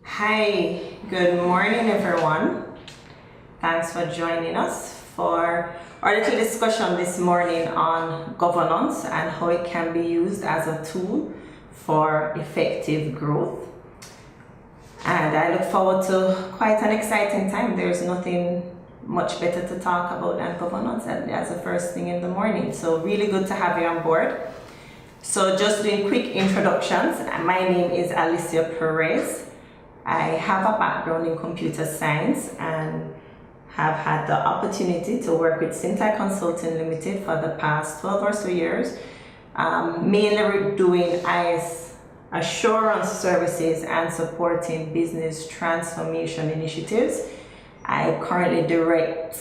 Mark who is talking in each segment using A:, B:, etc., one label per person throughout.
A: Hi, good morning everyone. Thanks for joining us for our little discussion this morning on governance and how it can be used as a tool for effective growth. And I look forward to quite an exciting time. There's nothing much better to talk about than governance as the first thing in the morning. So really good to have you on board. So just doing quick introductions. My name is Alicia Perez. I have a background in computer science and have had the opportunity to work with Symptai Consulting Limited for the past 12 or so years, mainly doing IS assurance services and supporting business transformation initiatives. I currently direct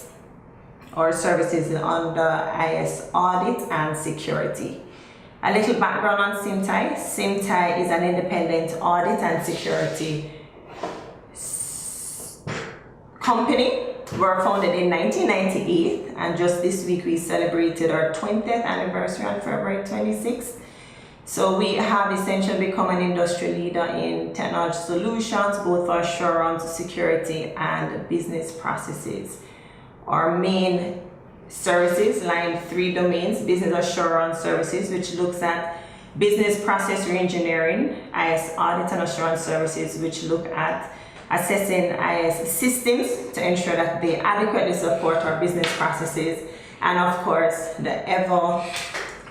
A: our services under IS audit and security. A little background on Symptai. Symptai is an independent audit and security company. We were founded in 1998, and just this week we celebrated our 20th anniversary on February 26th. So we have essentially become an industry leader in technology solutions, both for assurance, security, and business processes. Our main services lie in three domains: business assurance services, which looks at business process reengineering; IS audit and assurance services, which look at assessing IS systems to ensure that they adequately support our business processes; and of course the ever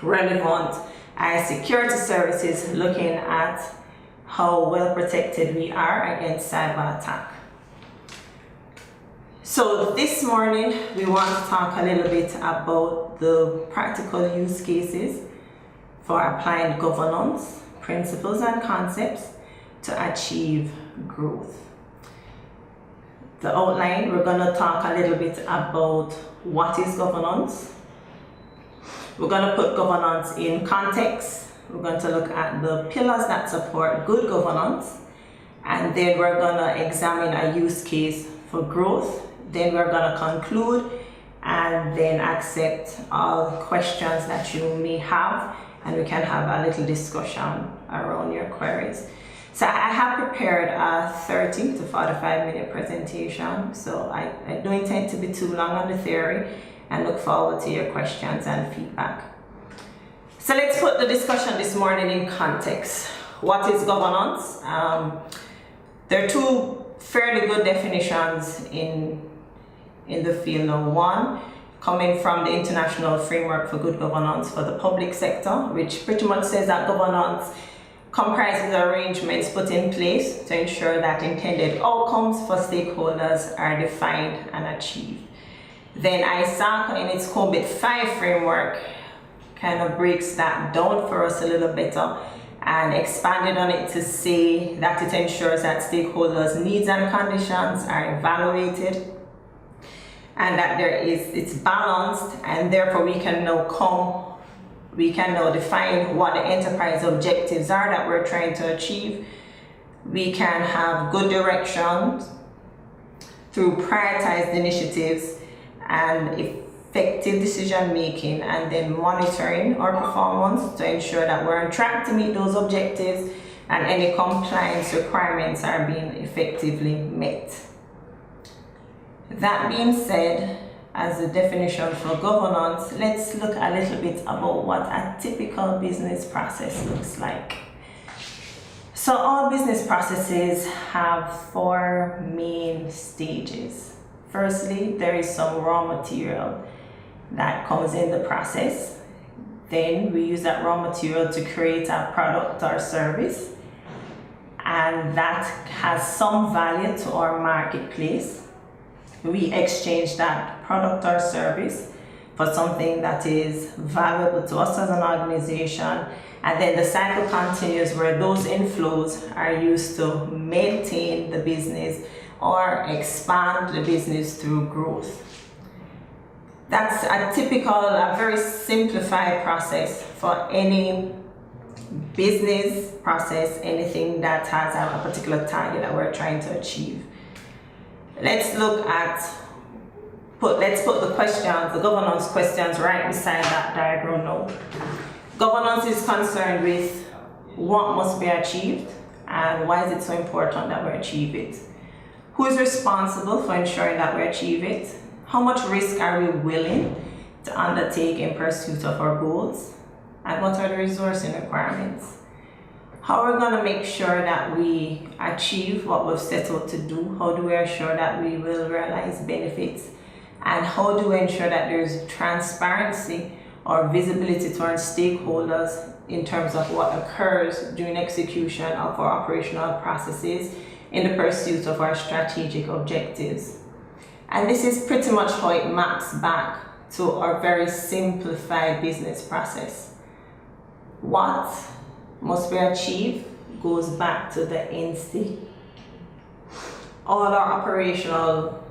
A: relevant IS security services, looking at how well protected we are against cyber attack. So this morning we want to talk a little bit about the practical use cases for applying governance principles and concepts to achieve growth. The outline, we're going to talk a little bit about what is governance. We're going to put governance in context. We're going to look at the pillars that support good governance, and then we're going to examine a use case for growth. Then we're going to conclude and then accept all questions that you may have, and we can have a little discussion around your queries. So I have prepared a 30 to 45-minute presentation, so I don't intend to be too long on the theory, and look forward to your questions and feedback. So let's put the discussion this morning in context. What is governance? There are two fairly good definitions in the field now. One, coming from the International Framework for Good Governance for the Public Sector, which pretty much says that governance comprises arrangements put in place to ensure that intended outcomes for stakeholders are defined and achieved. Then ISAC, in its COBIT 5 framework, kind of breaks that down for us a little better and expanded on it to say that it ensures that stakeholders' needs and conditions are evaluated, and that it's balanced, and therefore we can now define what the enterprise objectives are that we're trying to achieve. We can have good direction through prioritized initiatives and effective decision making, and then monitoring our performance to ensure that we're on track to meet those objectives and any compliance requirements are being effectively met. That being said, as a definition for governance, let's look a little bit about what a typical business process looks like. So all business processes have four main stages. Firstly, there is some raw material that comes in the process. Then we use that raw material to create a product or service, and that has some value to our marketplace. We exchange that product or service for something that is valuable to us as an organization, and then the cycle continues where those inflows are used to maintain the business or expand the business through growth. That's a very simplified process for any business process, anything that has a particular target that we're trying to achieve. Let's put the questions, the governance questions, right beside that diagram now. Governance is concerned with what must be achieved, and why is it so important that we achieve it? Who is responsible for ensuring that we achieve it? How much risk are we willing to undertake in pursuit of our goals? And what are the resourcing requirements? How are we going to make sure that we achieve what we've set out to do? How do we ensure that we will realize benefits? And how do we ensure that there's transparency or visibility to our stakeholders in terms of what occurs during execution of our operational processes in the pursuit of our strategic objectives? And this is pretty much how it maps back to our very simplified business process. What must be achieved goes back to the end state. All our operational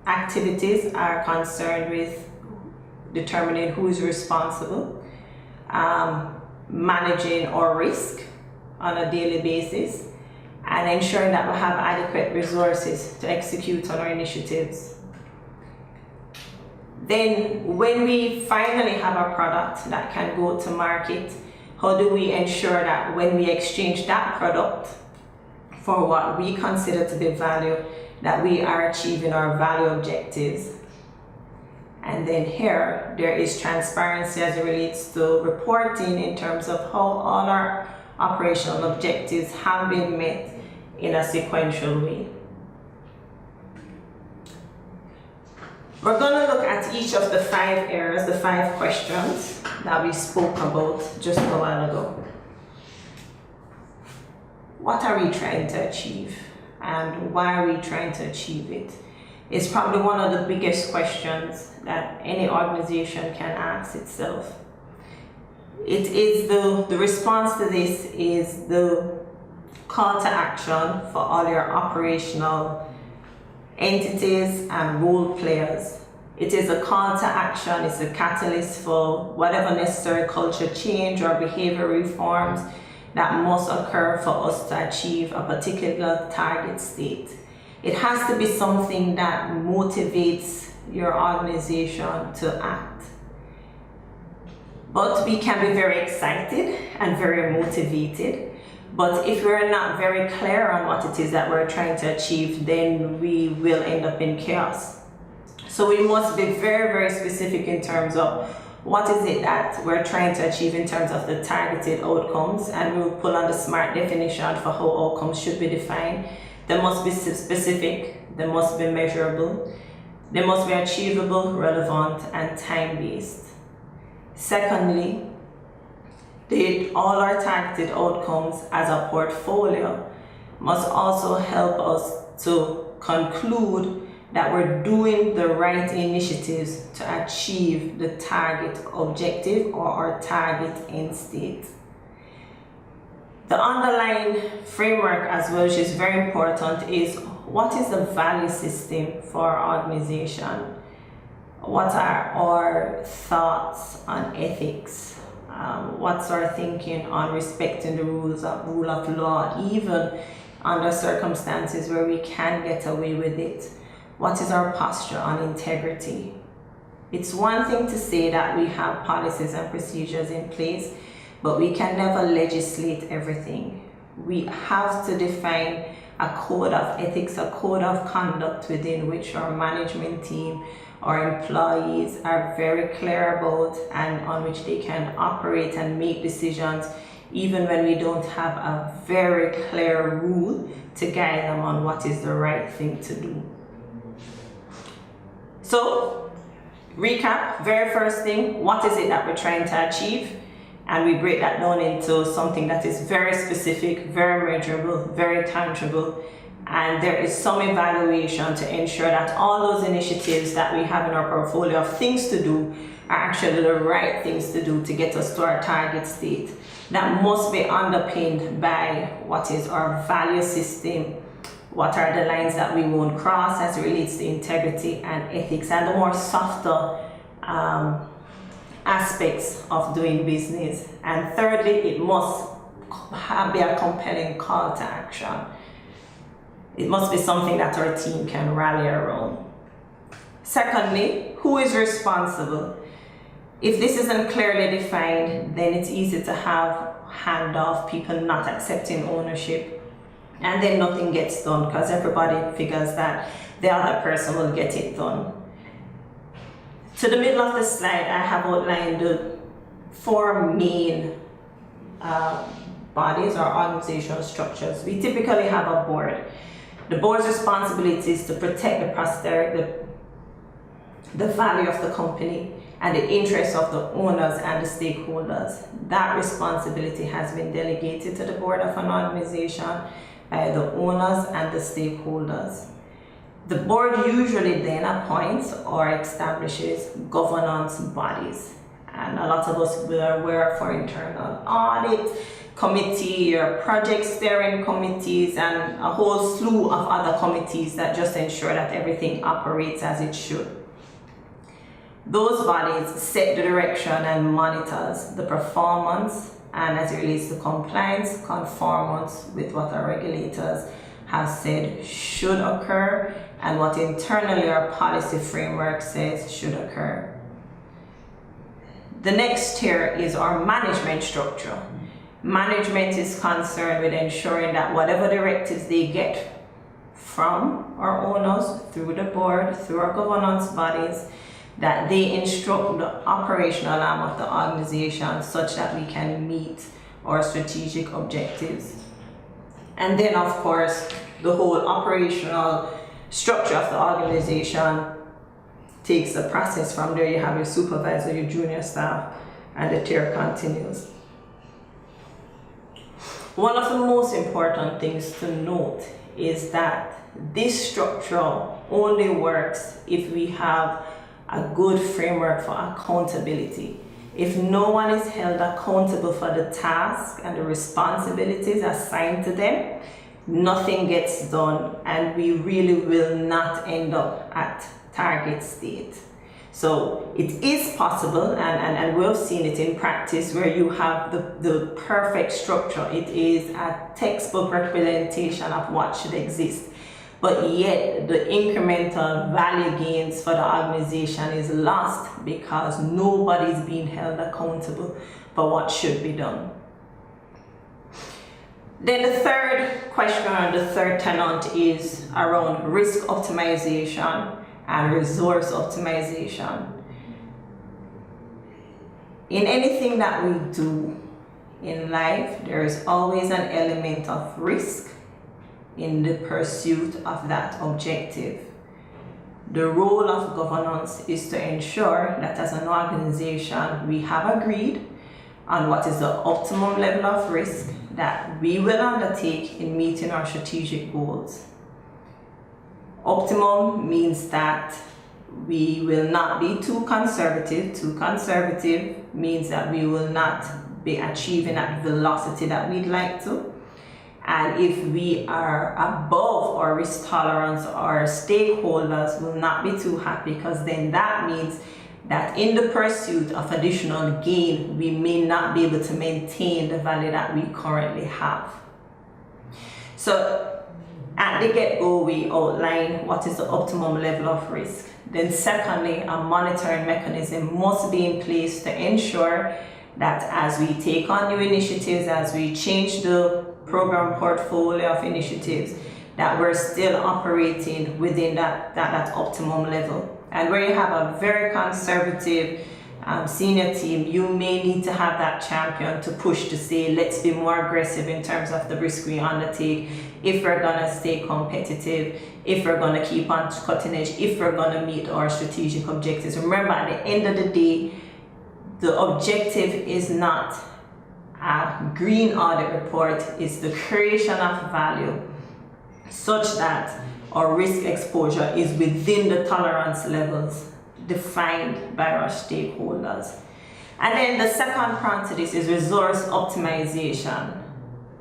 A: activities are concerned with determining who is responsible, managing our risk on a daily basis, and ensuring that we have adequate resources to execute on our initiatives. Then, when we finally have a product that can go to market, how do we ensure that when we exchange that product for what we consider to be value, that we are achieving our value objectives? And then here, there is transparency as it relates to reporting in terms of how all our operational objectives have been met in a sequential way. We're going to look at each of the 5 areas, the 5 questions that we spoke about just a while ago. What are we trying to achieve, and why are we trying to achieve it? It's probably one of the biggest questions that any organization can ask itself. It is the response to this is the call to action for all your operational entities and role players. It is a call to action, it's a catalyst for whatever necessary culture change or behavior reforms that must occur for us to achieve a particular target state. It has to be something that motivates your organization to act. But we can be very excited and very motivated. But if we're not very clear on what it is that we're trying to achieve, then we will end up in chaos. So we must be very, very specific in terms of what is it that we're trying to achieve in terms of the targeted outcomes, and we'll pull on the SMART definition for how outcomes should be defined. They must be specific, they must be measurable, they must be achievable, relevant, and time-based. Secondly, all our targeted outcomes as a portfolio must also help us to conclude that we're doing the right initiatives to achieve the target objective or our target end state. The underlying framework as well, which is very important, is what is the value system for our organization? What are our thoughts on ethics? What's our thinking on respecting the rule of law, even under circumstances where we can get away with it? What is our posture on integrity? It's one thing to say that we have policies and procedures in place, but we can never legislate everything. We have to define a code of ethics, a code of conduct within which our management team, our employees are very clear about, and on which they can operate and make decisions even when we don't have a very clear rule to guide them on what is the right thing to do. So, recap, very first thing, what is it that we're trying to achieve? And we break that down into something that is very specific, very measurable, very tangible. And there is some evaluation to ensure that all those initiatives that we have in our portfolio of things to do are actually the right things to do to get us to our target state. That must be underpinned by what is our value system, what are the lines that we won't cross as it relates to integrity and ethics, and the more softer aspects of doing business. And thirdly, it must be a compelling call to action. It must be something that our team can rally around. Secondly, who is responsible? If this isn't clearly defined, then it's easy to have handoff, people not accepting ownership, and then nothing gets done because everybody figures that the other person will get it done. To the middle of the slide, I have outlined the 4 main bodies or organizational structures. We typically have a board. The board's responsibility is to protect the prosperity, the value of the company, and the interests of the owners and the stakeholders. That responsibility has been delegated to the board of an organization by the owners and the stakeholders. The board usually then appoints or establishes governance bodies. And a lot of us will aware for internal audit committee or project steering committees and a whole slew of other committees that just ensure that everything operates as it should. Those bodies set the direction and monitors the performance and as it relates to compliance, conformance with what our regulators have said should occur and what internally our policy framework says should occur. The next tier is our management structure. Management is concerned with ensuring that whatever directives they get from our owners, through the board, through our governance bodies, that they instruct the operational arm of the organization such that we can meet our strategic objectives. And then of course, the whole operational structure of the organization takes the process from there. You have your supervisor, your junior staff, and the tier continues. One of the most important things to note is that this structure only works if we have a good framework for accountability. If no one is held accountable for the task and the responsibilities assigned to them, nothing gets done and we really will not end up at target state. So it is possible, and we've seen it in practice, where you have the perfect structure. It is a textbook representation of what should exist. But yet the incremental value gains for the organization is lost because nobody is being held accountable for what should be done. Then the third question, or the third tenet, is around risk optimization and resource optimization. In anything that we do in life, there is always an element of risk in the pursuit of that objective. The role of governance is to ensure that as an organization we have agreed on what is the optimum level of risk that we will undertake in meeting our strategic goals. Optimum means that we will not be too conservative. Too conservative means that we will not be achieving at the velocity that we'd like to. And if we are above our risk tolerance, our stakeholders will not be too happy, because then that means that in the pursuit of additional gain, we may not be able to maintain the value that we currently have. So at the get-go, we outline what is the optimum level of risk. Then secondly, a monitoring mechanism must be in place to ensure that as we take on new initiatives, as we change the program portfolio of initiatives, that we're still operating within that optimum level. And where you have a very conservative senior team, you may need to have that champion to push to say, let's be more aggressive in terms of the risk we undertake, if we're gonna stay competitive, if we're gonna keep on cutting edge, if we're gonna meet our strategic objectives. Remember, at the end of the day, the objective is not a green audit report, it's the creation of value such that our risk exposure is within the tolerance levels defined by our stakeholders. And then the second part to this is resource optimization.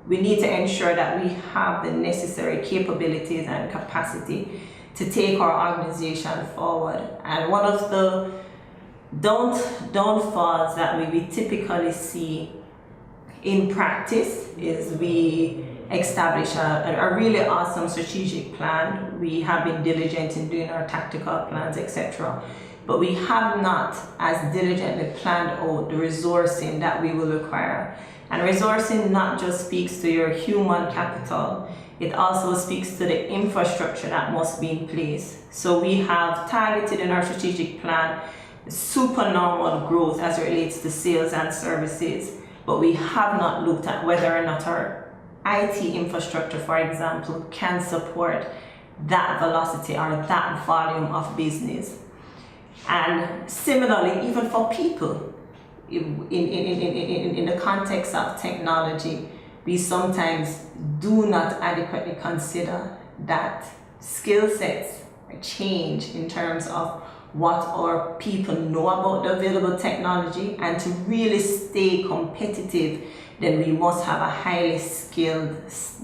A: We need to ensure that we have the necessary capabilities and capacity to take our organization forward. And one of the downfalls that we typically see in practice is we establish a really awesome strategic plan. We have been diligent in doing our tactical plans, etc. But we have not as diligently planned out the resourcing that we will require And resourcing not just speaks to your human capital, it also speaks to the infrastructure that must be in place. So we have targeted in our strategic plan supernormal growth as it relates to sales and services, but we have not looked at whether or not our IT infrastructure, for example, can support that velocity or that volume of business. And similarly, even for people, in the context of technology, we sometimes do not adequately consider that skill sets change in terms of what our people know about the available technology, and to really stay competitive, then we must have a highly skilled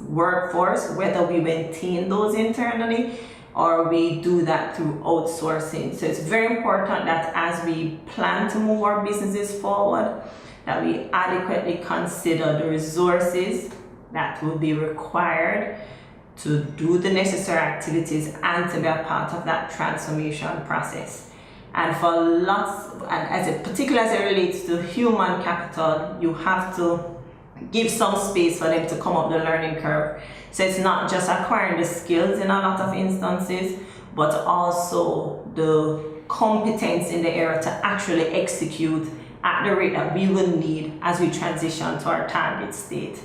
A: workforce, whether we maintain those internally or we do that through outsourcing. So it's very important that as we plan to move our businesses forward, that we adequately consider the resources that will be required to do the necessary activities and to be a part of that transformation process. And for lots, and particularly as it relates to human capital, you have to give some space for them to come up the learning curve. So it's not just acquiring the skills in a lot of instances, but also the competence in the area to actually execute at the rate that we will need as we transition to our target state.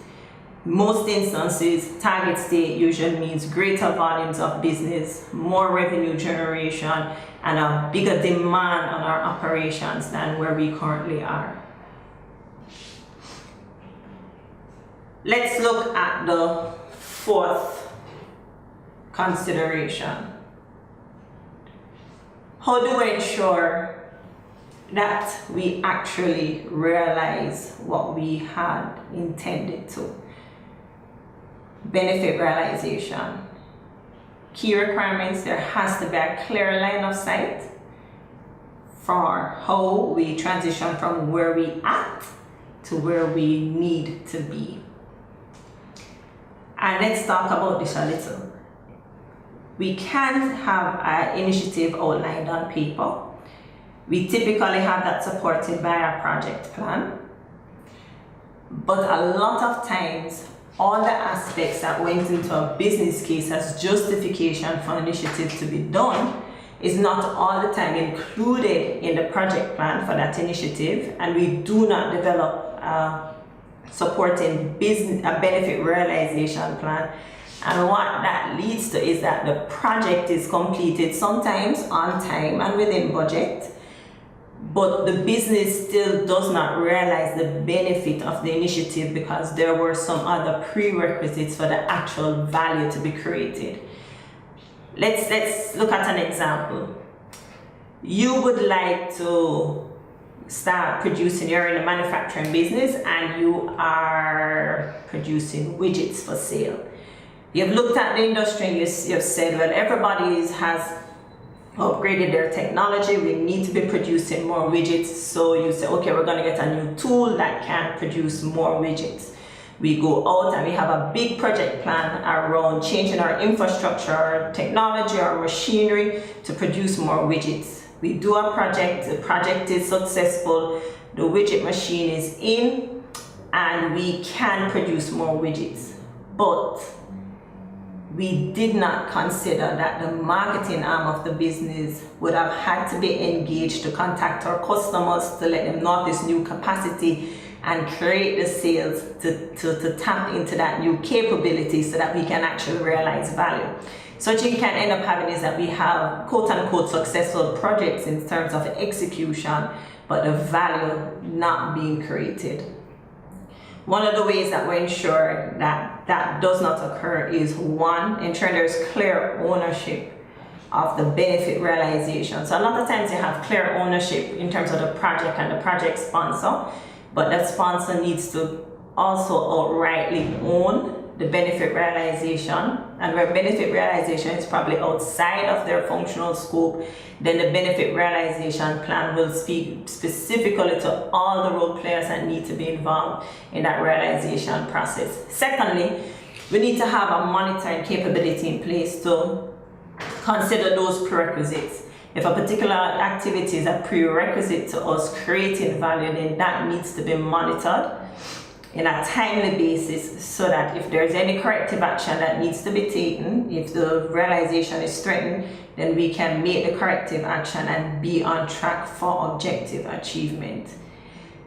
A: Most instances, target state usually means greater volumes of business, more revenue generation, and a bigger demand on our operations than where we currently are. Let's look at the fourth consideration. How do we ensure that we actually realize what we had intended to? Benefit realization. Key requirements: there has to be a clear line of sight for how we transition from where we at to where we need to be. And let's talk about this a little. We can't have an initiative outlined on paper. We typically have that supported by a project plan. But a lot of times, all the aspects that went into a business case as justification for initiative to be done is not all the time included in the project plan for that initiative, and we do not develop supporting business a benefit realization plan. And what that leads to is that the project is completed sometimes on time and within budget, but the business still does not realize the benefit of the initiative because there were some other prerequisites for the actual value to be created. Let's look at an example. You would like to start producing, you're in the manufacturing business and you are producing widgets for sale. You've looked at the industry and you've said, well, everybody has upgraded their technology, we need to be producing more widgets. So you say, okay, we're going to get a new tool that can produce more widgets. We go out and we have a big project plan around changing our infrastructure, our technology, our machinery to produce more widgets. We do a project, the project is successful, the widget machine is in, and we can produce more widgets. But we did not consider that the marketing arm of the business would have had to be engaged to contact our customers to let them know this new capacity and create the sales to tap into that new capability so that we can actually realize value. So what you can end up having is that we have quote-unquote successful projects in terms of execution, but the value not being created. One of the ways that we ensure that that does not occur is, one, ensuring there's clear ownership of the benefit realization. So a lot of times you have clear ownership in terms of the project and the project sponsor, but that sponsor needs to also outrightly own the benefit realization, and where benefit realization is probably outside of their functional scope, then the benefit realization plan will speak specifically to all the role players that need to be involved in that realization process. Secondly, we need to have a monitoring capability in place to consider those prerequisites. If a particular activity is a prerequisite to us creating value, then that needs to be monitored. in a timely basis, so that if there's any corrective action that needs to be taken, if the realization is threatened, then we can make the corrective action and be on track for objective achievement.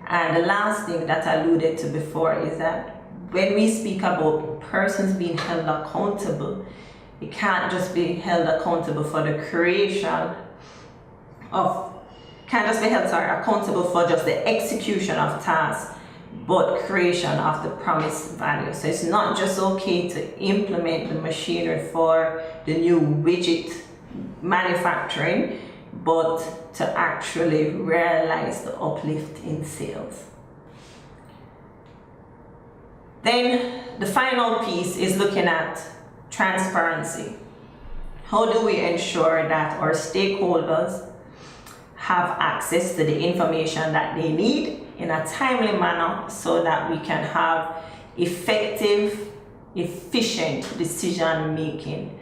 A: And the last thing that I alluded to before is that when we speak about persons being held accountable, it can't just be held accountable for the creation of, accountable for just the execution of tasks, but creation of the promised value. So it's not just okay to implement the machinery for the new widget manufacturing, but to actually realize the uplift in sales. Then the final piece is looking at transparency. How do we ensure that our stakeholders have access to the information that they need in a timely manner, so that we can have effective, efficient decision making?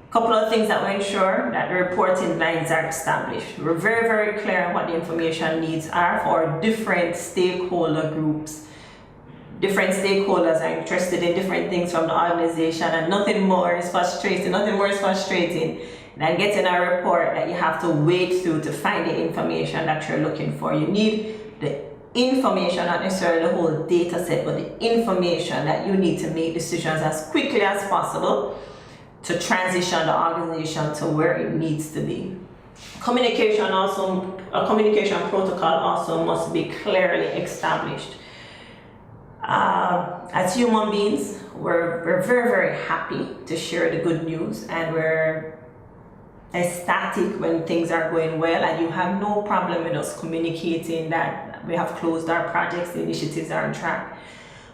A: A couple of things that will ensure that the reporting lines are established. We're very, very clear on what the information needs are for different stakeholder groups. Different stakeholders are interested in different things from the organization, and nothing more is frustrating than getting a report that you have to wade through to find the information that you're looking for. You need the information, not necessarily the whole data set, but the information that you need to make decisions as quickly as possible to transition the organization to where it needs to be. A communication protocol also must be clearly established. As human beings, we're very, very happy to share the good news, and we're ecstatic when things are going well, and you have no problem with us communicating that we have closed our projects, the initiatives are on track.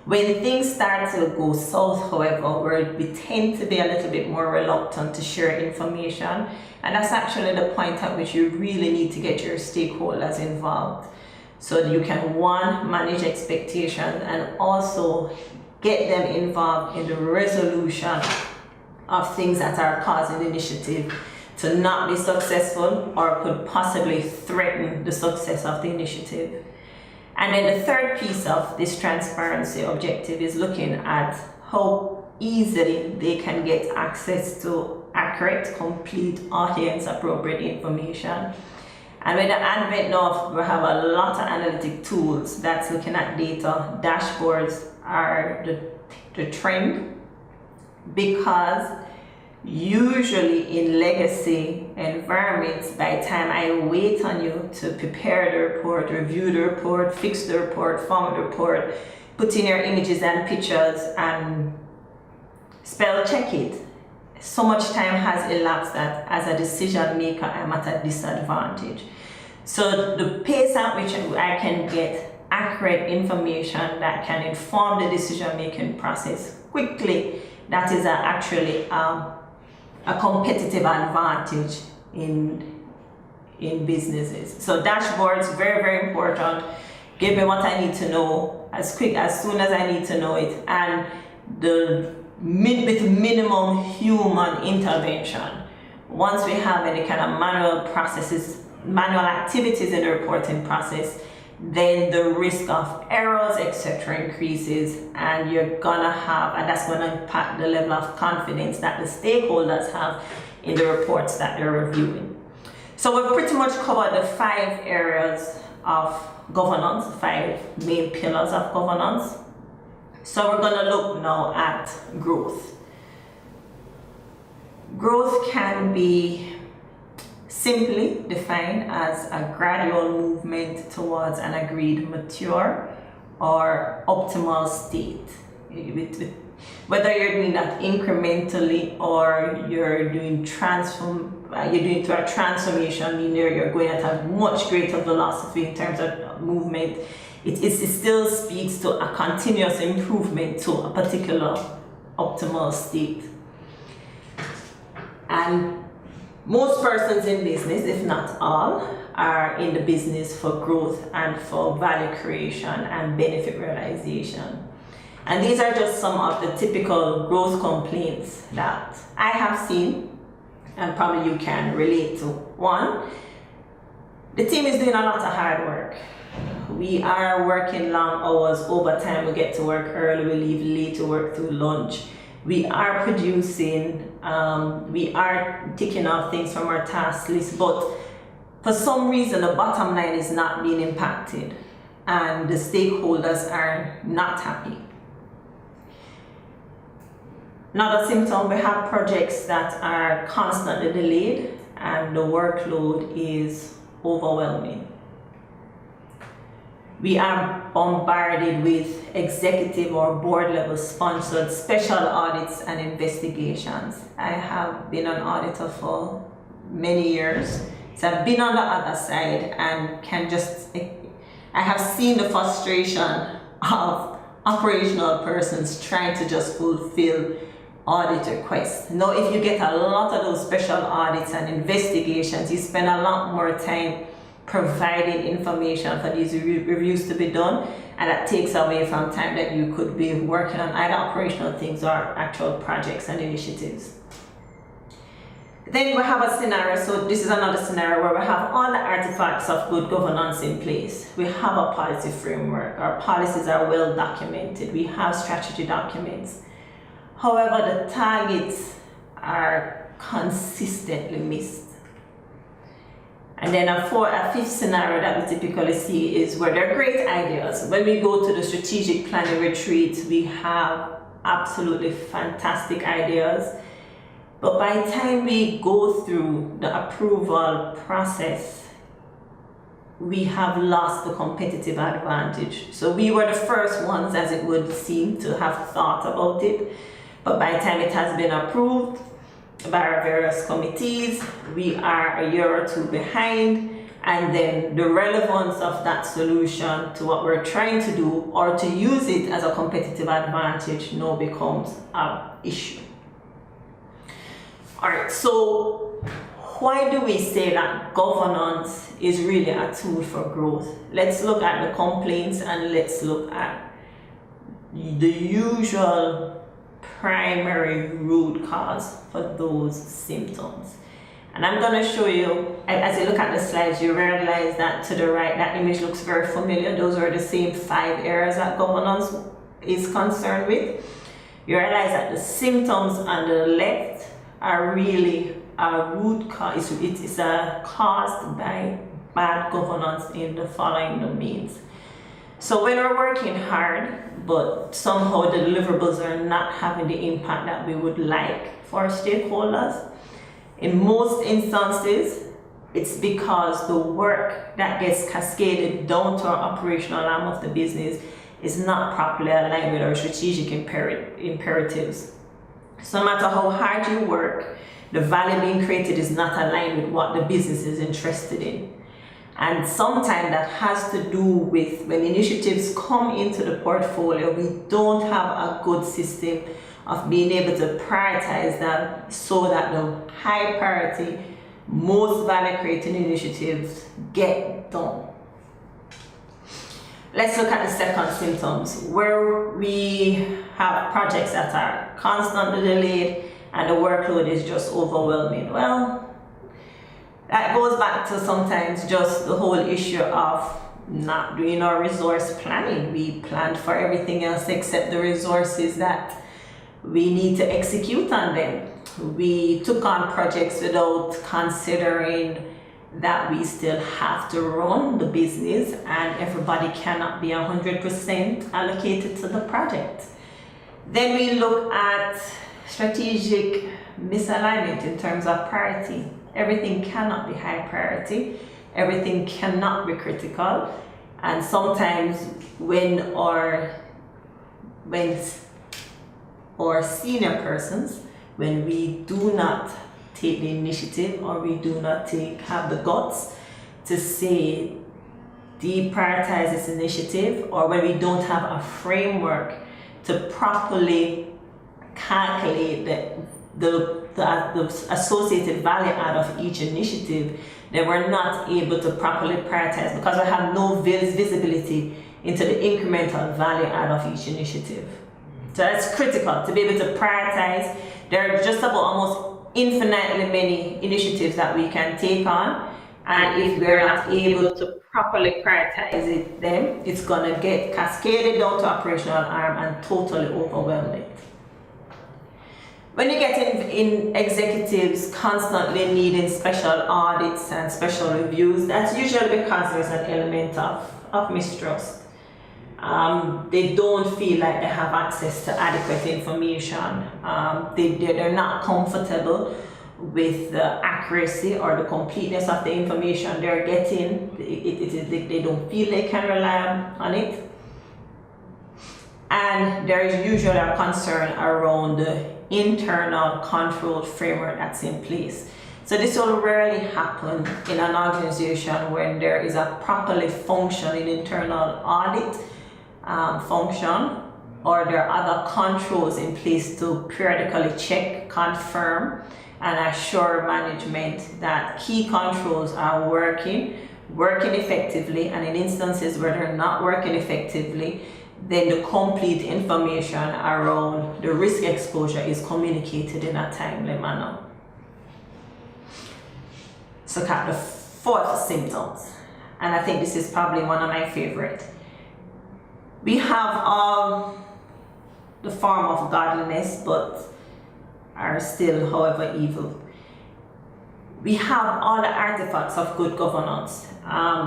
A: When things start to go south, however, we tend to be a little bit more reluctant to share information, and that's actually the point at which you really need to get your stakeholders involved, so that you can, one, manage expectations, and also get them involved in the resolution of things that are causing the initiative to not be successful or could possibly threaten the success of the initiative. And then the third piece of this transparency objective is looking at how easily they can get access to accurate, complete, audience appropriate information. And with the advent of, we have a lot of analytic tools that's looking at data. Dashboards are the trend, because usually in legacy environments, by the time I wait on you to prepare the report, review the report, fix the report, format the report, put in your images and pictures, and spell check it, so much time has elapsed that as a decision maker I'm at a disadvantage. So the pace at which I can get accurate information that can inform the decision making process quickly, that is actually a competitive advantage in businesses. So dashboards, very, very important. Give me what I need to know as soon as I need to know it, and with minimum human intervention. Once we have any kind of manual activities in the reporting process, then the risk of errors, etc., increases, and that's gonna impact the level of confidence that the stakeholders have in the reports that they're reviewing. So we've pretty much covered the 5 areas of governance, 5 main pillars of governance. So we're gonna look now at growth. Growth can be simply defined as a gradual movement towards an agreed mature or optimal state. Whether you're doing that incrementally or you're doing through a transformation, meaning you're going at a much greater velocity in terms of movement, it still speaks to a continuous improvement to a particular optimal state. And most persons in business, if not all, are in the business for growth and for value creation and benefit realization. And these are just some of the typical growth complaints that I have seen, and probably you can relate to. 1, the team is doing a lot of hard work. we are working long hours, overtime, we get to work early, we leave late to work through lunch. We are producing, we are ticking off things from our task list, but for some reason the bottom line is not being impacted and the stakeholders are not happy. Another symptom, we have projects that are constantly delayed and the workload is overwhelming. We are bombarded with executive or board level sponsored special audits and investigations. I have been an auditor for many years, so I've been on the other side and I have seen the frustration of operational persons trying to just fulfill audit requests. Now, if you get a lot of those special audits and investigations, you spend a lot more time providing information for these reviews to be done, and that takes away from time that you could be working on either operational things or actual projects and initiatives. Then we have a scenario, so this is another scenario where we have all the artifacts of good governance in place. We have a policy framework, our policies are well documented, we have strategy documents. However, the targets are consistently missed. And then a fifth scenario that we typically see is where there are great ideas. When we go to the strategic planning retreat, we have absolutely fantastic ideas. But by the time we go through the approval process, we have lost the competitive advantage. So we were the first ones, as it would seem, to have thought about it. But by the time it has been approved by our various committees, we are a year or two behind, and then the relevance of that solution to what we're trying to do or to use it as a competitive advantage now becomes an issue. All right, so why do we say that governance is really a tool for growth? Let's look at the complaints and let's look at the usual primary root cause for those symptoms. And I'm going to show you, as you look at the slides, you realize that to the right, that image looks very familiar. Those are the same 5 areas that governance is concerned with. You realize that the symptoms on the left are really a root cause. It is caused by bad governance in the following domains. So when we're working hard, but somehow the deliverables are not having the impact that we would like for our stakeholders, in most instances, it's because the work that gets cascaded down to our operational arm of the business is not properly aligned with our strategic imperatives. So no matter how hard you work, the value being created is not aligned with what the business is interested in. And sometimes that has to do with when initiatives come into the portfolio, we don't have a good system of being able to prioritize them so that the high priority, most value creating initiatives get done. Let's look at the second symptoms, where we have projects that are constantly delayed and the workload is just overwhelming. Well, that goes back to sometimes just the whole issue of not doing our resource planning. We planned for everything else except the resources that we need to execute on them. We took on projects without considering that we still have to run the business and everybody cannot be 100% allocated to the project. Then we look at strategic misalignment in terms of priority. Everything cannot be high priority, everything cannot be critical, and sometimes when our senior persons, when we do not take the initiative or we do not have the guts to say deprioritize this initiative, or when we don't have a framework to properly calculate the associated value add of each initiative, then we're not able to properly prioritize because we have no visibility into the incremental value add of each initiative. So that's critical to be able to prioritize. There are just about almost infinitely many initiatives that we can take on, and if we're not able to properly prioritize them, it's going to get cascaded down to operational arm and totally overwhelm it. When you get in executives constantly needing special audits and special reviews, that's usually because there's an element of mistrust. They don't feel like they have access to adequate information. They're not comfortable with the accuracy or the completeness of the information they're getting. They don't feel they can rely on it. And there is usually a concern around the internal control framework that's in place. So this will rarely happen in an organization when there is a properly functioning internal audit function, or there are other controls in place to periodically check, confirm, and assure management that key controls are working effectively, and in instances where they're not working effectively, then the complete information around the risk exposure is communicated in a timely manner. So look at the fourth symptoms, and I think this is probably one of my favorite. We have all the form of godliness, but are still, however, evil. We have all the artifacts of good governance.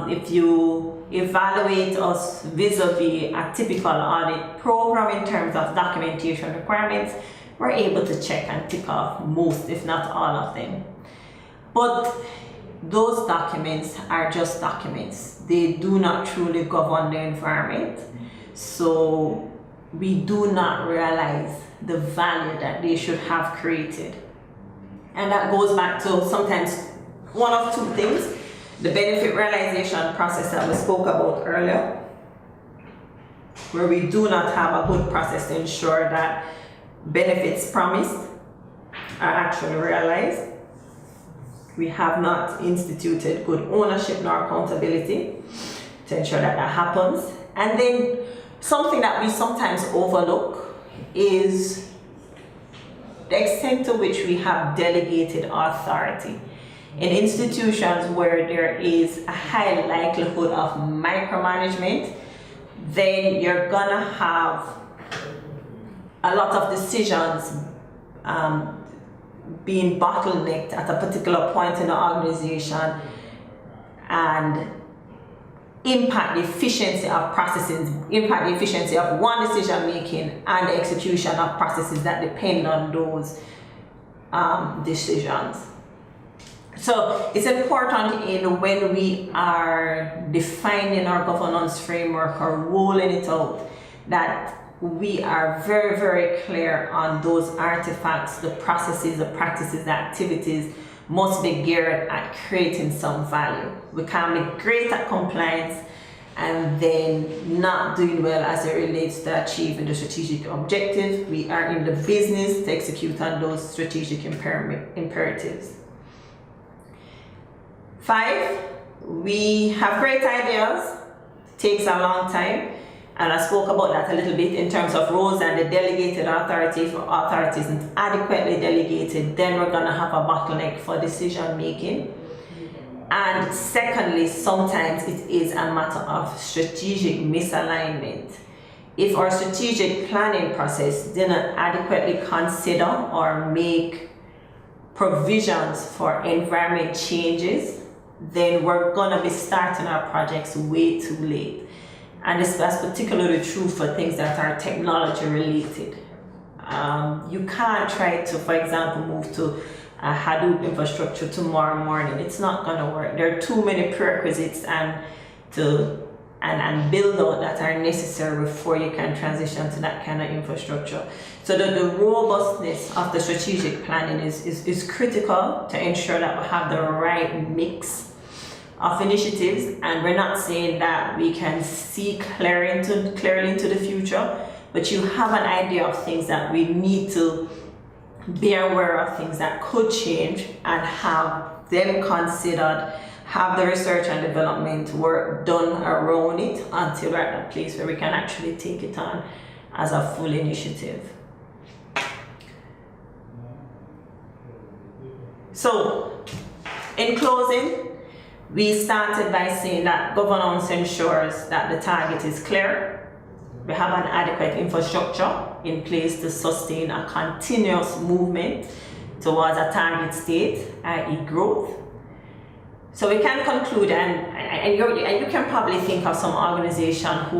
A: If you evaluate us vis-a-vis a typical audit program in terms of documentation requirements, we're able to check and tick off most, if not all of them. But those documents are just documents. They do not truly govern the environment. So we do not realize the value that they should have created. And that goes back to sometimes one of two things: the benefit realization process that we spoke about earlier, where we do not have a good process to ensure that benefits promised are actually realized. We have not instituted good ownership nor accountability to ensure that that happens. And then something that we sometimes overlook is the extent to which we have delegated authority. In institutions where there is a high likelihood of micromanagement, then you're gonna have a lot of decisions being bottlenecked at a particular point in the organization and impact the efficiency of processes, impact the efficiency of one decision making and the execution of processes that depend on those decisions. So it's important when we are defining our governance framework or rolling it out, that we are very, very clear on those artifacts, the processes, the practices, the activities must be geared at creating some value. We can't be great at compliance and then not doing well as it relates to achieving the strategic objectives. We are in the business to execute on those strategic imperatives. 5, we have great ideas, takes a long time, and I spoke about that a little bit in terms of roles and the delegated authority. If authority isn't adequately delegated, then we're going to have a bottleneck for decision making. And secondly, sometimes it is a matter of strategic misalignment. If our strategic planning process didn't adequately consider or make provisions for environment changes, then we're going to be starting our projects way too late. And that's particularly true for things that are technology related. You can't try to, for example, move to a Hadoop infrastructure tomorrow morning. It's not going to work. There are too many prerequisites and build out that are necessary before you can transition to that kind of infrastructure. So the robustness of the strategic planning is critical to ensure that we have the right mix of initiatives, and we're not saying that we can see clearly into the future, but you have an idea of things that we need to be aware of, things that could change, and have them considered, have the research and development work done around it until we're at a place where we can actually take it on as a full initiative. So, in closing, We started by saying that governance ensures that the target is clear. We have an adequate infrastructure in place to sustain a continuous movement towards a target state, i.e. growth. So we can conclude, and you can probably think of some organizations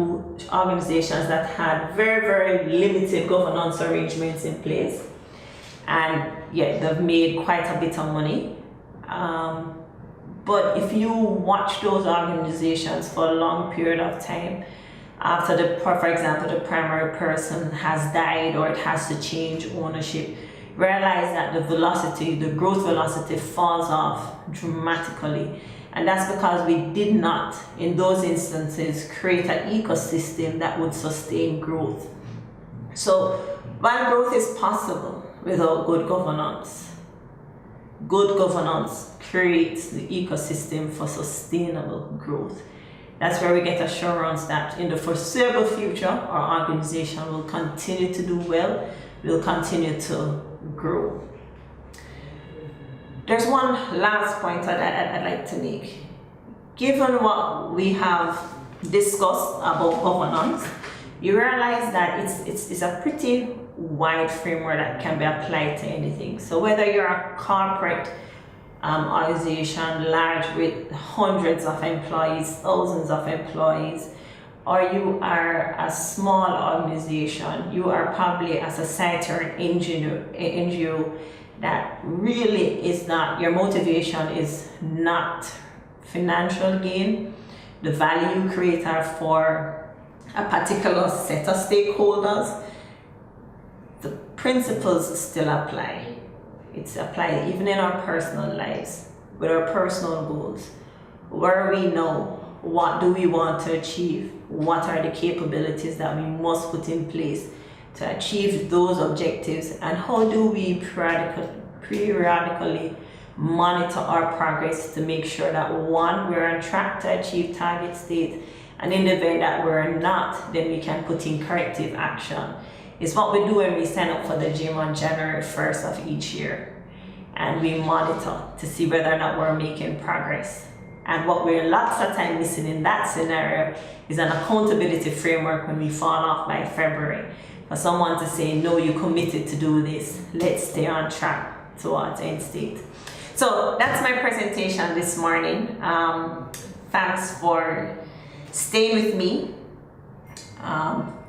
A: that had very, very limited governance arrangements in place, and yeah, they've made quite a bit of money. But if you watch those organizations for a long period of time, after for example, the primary person has died or it has to change ownership, realize that the growth velocity falls off dramatically. And that's because we did not, in those instances, create an ecosystem that would sustain growth. So while growth is possible without good governance creates the ecosystem for sustainable growth. That's where we get assurance that in the foreseeable future, our organization will continue to do well, will continue to grow. There's one last point I'd like to make. Given what we have discussed about governance, you realize that it's a pretty wide framework that can be applied to anything. So whether you're a corporate organization, large with hundreds of employees, thousands of employees, or you are a small organization, you are probably a society or an NGO that really is not, your motivation is not financial gain, the value creator for a particular set of stakeholders, the principles still apply. It's applied even in our personal lives, with our personal goals, where we know what do we want to achieve, what are the capabilities that we must put in place to achieve those objectives, and how do we periodically monitor our progress to make sure that one, we're on track to achieve target state, and in the event that we're not, then we can put in corrective action. It's what we do when we sign up for the gym on January 1st of each year, and we monitor to see whether or not we're making progress. And what we're lots of time missing in that scenario is an accountability framework when we fall off by February. For someone to say, no, you committed to do this, let's stay on track towards end state. So that's my presentation this morning. Thanks for staying with me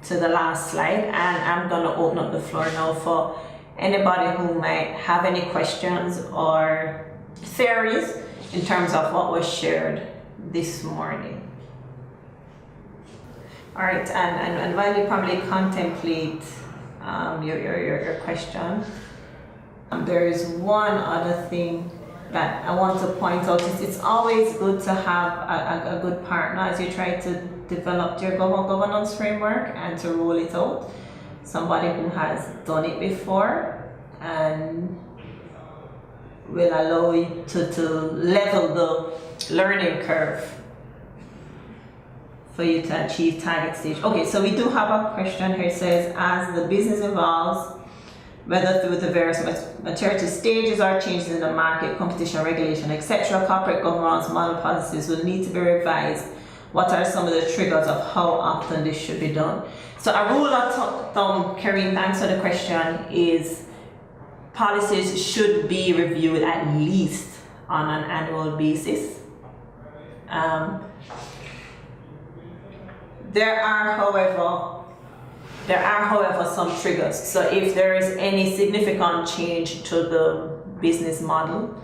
A: to the last slide, and I'm going to open up the floor now for anybody who might have any questions or theories in terms of what was shared this morning. All right, and while you probably contemplate your question, there is one other thing that I want to point out. It's always good to have a good partner as you try to develop your governance framework and to roll it out. Somebody who has done it before and will allow you to level the learning curve for you to achieve target stage. Okay, so we do have a question here. It says, as the business evolves, whether through the various maturity stages or changes in the market, competition, regulation, etc., corporate governance model policies will need to be revised. What are some of the triggers of how often this should be done? So a rule of thumb, Karine, thanks for the question, is policies should be reviewed at least on an annual basis. There are, however, some triggers. So if there is any significant change to the business model,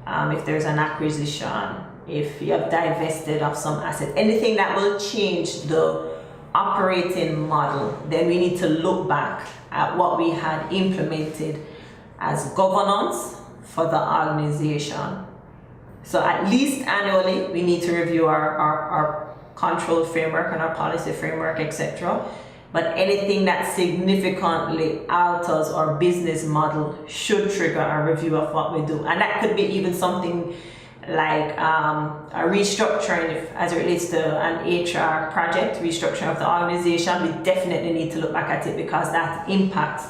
A: if there's an acquisition, if you have divested of some asset, anything that will change the operating model, then we need to look back at what we had implemented as governance for the organization. So at least annually, we need to review our control framework and our policy framework, etc. But anything that significantly alters our business model should trigger a review of what we do. And that could be even something like a restructuring as it relates to an HR project, restructuring of the organization. We definitely need to look back at it because that impacts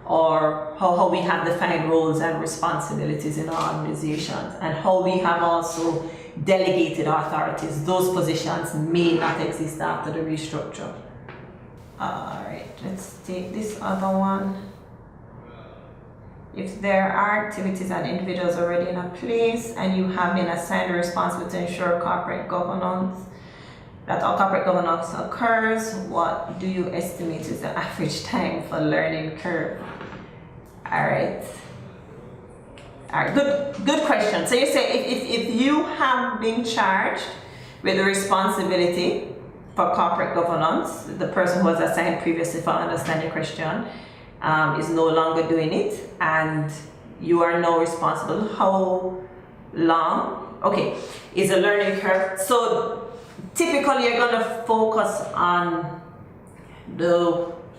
A: or how we have defined roles and responsibilities in our organizations, and how we have also delegated authorities. Those positions may not exist after the restructure. Alright, let's take this other one. If there are activities and individuals already in a place and you have been assigned the responsibility to ensure corporate governance, that all corporate governance occurs, what do you estimate is the average time for learning curve? Alright, good question. So you say if you have been charged with the responsibility for corporate governance, the person who was assigned previously, if I understand the question, is no longer doing it, and you are now responsible, how long? Okay, is a learning curve. So typically you're going to focus on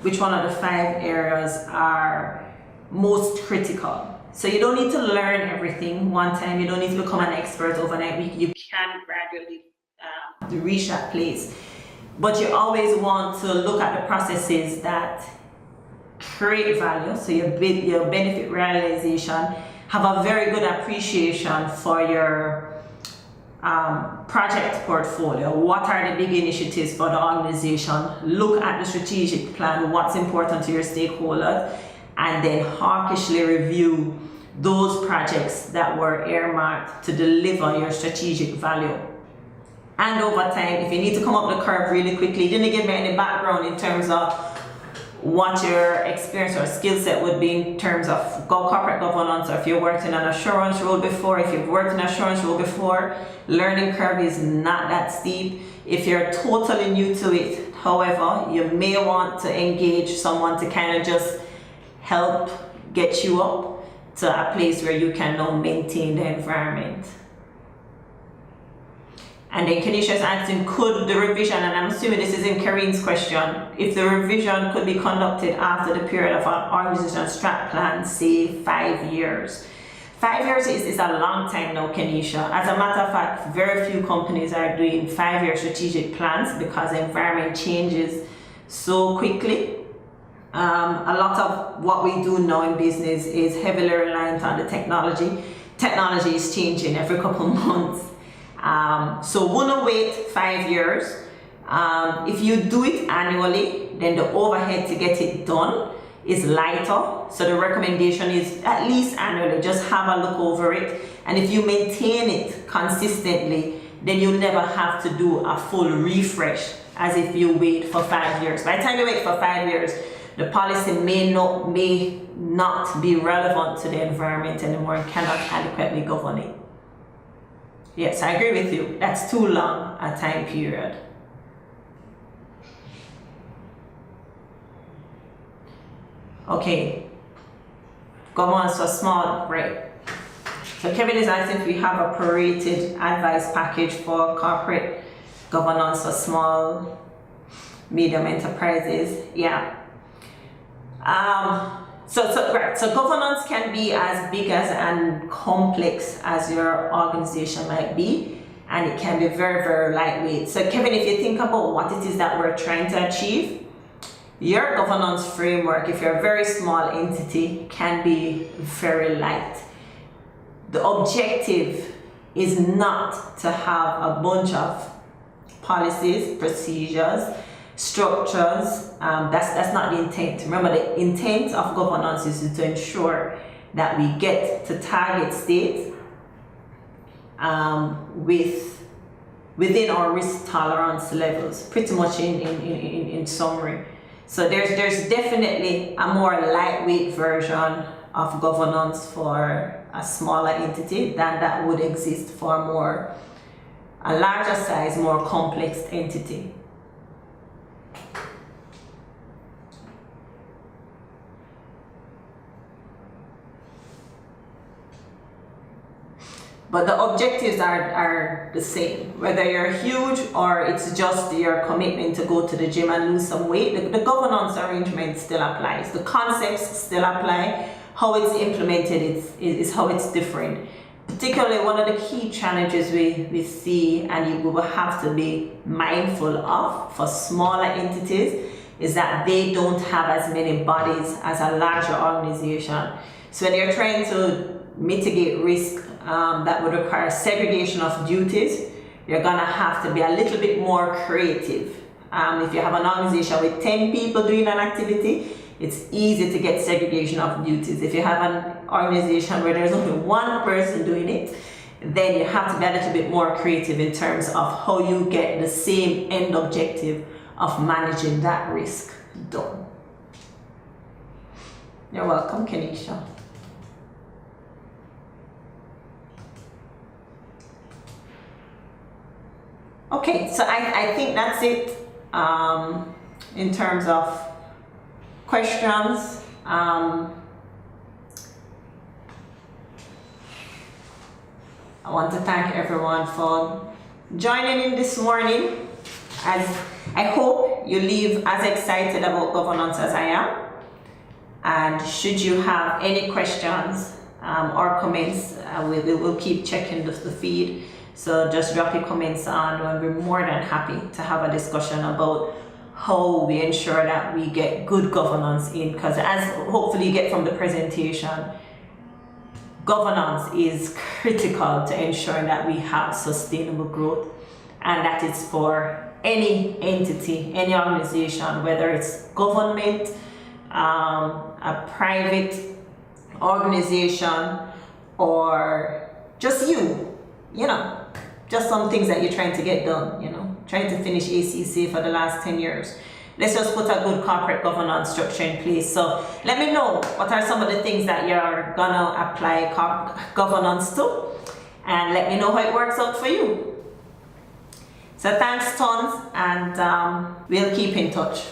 A: which one of the 5 areas are most critical. So you don't need to learn everything one time. You don't need to become an expert overnight. You can gradually reach that place. But you always want to look at the processes that create value. So your benefit realization, have a very good appreciation for your project portfolio. What are the big initiatives for the organization? Look at the strategic plan, what's important to your stakeholders, and then hawkishly review those projects that were earmarked to deliver your strategic value. And over time, if you need to come up the curve really quickly, you didn't give me any background in terms of what your experience or skill set would be in terms of corporate governance, or if you worked in an assurance role before. If you've worked in an assurance role before, learning curve is not that steep. If you're totally new to it, however, you may want to engage someone to kind of just help get you up to a place where you can now maintain the environment. And then Kenisha is asking, could the revision, and I'm assuming this is in Kareem's question, if the revision could be conducted after the period of an organization strat plan, say 5 years. 5 years is a long time now, Kenisha. As a matter of fact, very few companies are doing 5-year strategic plans because the environment changes so quickly. A lot of what we do now in business is heavily reliant on the technology. Technology is changing every couple months. So wouldn't wait 5 years. If you do it annually, then the overhead to get it done is lighter. So the recommendation is at least annually, just have a look over it. And if you maintain it consistently, then you'll never have to do a full refresh as if you wait for 5 years. By the time you wait for 5 years, the policy may not be relevant to the environment anymore and cannot adequately govern it. Yes, I agree with you. That's too long a time period. Okay. Governance for small, right. So Kevin is asking if we have a prorated advice package for corporate governance for small, medium enterprises. Yeah. So governance can be as big as and complex as your organization might be, and it can be very, very lightweight. So Kevin, if you think about what it is that we're trying to achieve, your governance framework, if you're a very small entity, can be very light. The objective is not to have a bunch of policies, procedures, structures. That's not the intent. Remember, the intent of governance is to ensure that we get to target state within our risk tolerance levels, pretty much in summary. So there's definitely a more lightweight version of governance for a smaller entity than that would exist for a larger size, more complex entity. But the objectives are the same. Whether you're huge or it's just your commitment to go to the gym and lose some weight, the governance arrangement still applies. The concepts still apply. How it's implemented is how it's different. Particularly one of the key challenges we see and you will have to be mindful of for smaller entities is that they don't have as many bodies as a larger organization. So when you're trying to mitigate risk that would require segregation of duties, you're gonna have to be a little bit more creative. If you have an organization with 10 people doing an activity, it's easy to get segregation of duties. If you have an organization where there's only one person doing it, then you have to be a little bit more creative in terms of how you get the same end objective of managing that risk done. You're welcome, Kenisha. Okay, so I think that's it in terms of questions. I want to thank everyone for joining in this morning. As I hope you leave as excited about governance as I am. And should you have any questions or comments, we will keep checking the feed. So just drop your comments on, and we're more than happy to have a discussion about how we ensure that we get good governance in, because as hopefully you get from the presentation, governance is critical to ensuring that we have sustainable growth, and that is for any entity, any organization, whether it's government, a private organization, or just you know, just some things that you're trying to get done, you know, trying to finish ACC for the last 10 years. Let's just put a good corporate governance structure in place. So let me know what are some of the things that you're gonna apply governance to, and let me know how it works out for you. So thanks tons, and we'll keep in touch.